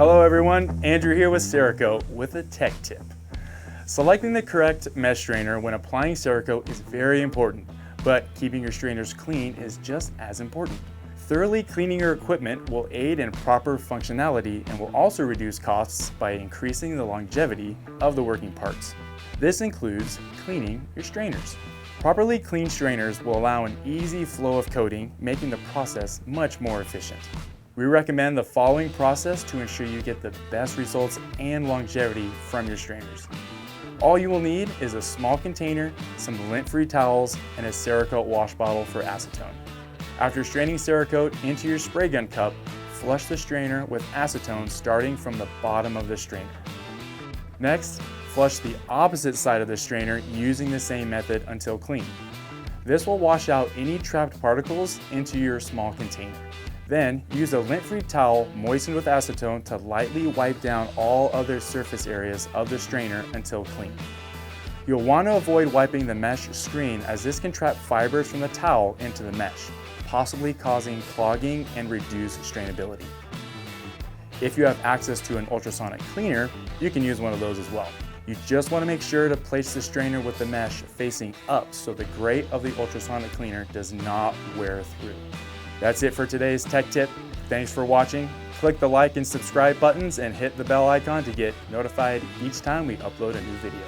Hello everyone, Andrew here with Cerakote with a tech tip. Selecting the correct mesh strainer when applying Cerakote is very important, but keeping your strainers clean is just as important. Thoroughly cleaning your equipment will aid in proper functionality and will also reduce costs by increasing the longevity of the working parts. This includes cleaning your strainers. Properly cleaned strainers will allow an easy flow of coating, making the process much more efficient. We recommend the following process to ensure you get the best results and longevity from your strainers. All you will need is a small container, some lint-free towels, and a Cerakote wash bottle for acetone. After straining Cerakote into your spray gun cup, flush the strainer with acetone starting from the bottom of the strainer. Next, flush the opposite side of the strainer using the same method until clean. This will wash out any trapped particles into your small container. Then, use a lint-free towel moistened with acetone to lightly wipe down all other surface areas of the strainer until clean. You'll want to avoid wiping the mesh screen as this can trap fibers from the towel into the mesh, possibly causing clogging and reduced strainability. If you have access to an ultrasonic cleaner, you can use one of those as well. You just want to make sure to place the strainer with the mesh facing up so the grate of the ultrasonic cleaner does not wear through. That's it for today's tech tip. Thanks for watching. Click the like and subscribe buttons and hit the bell icon to get notified each time we upload a new video.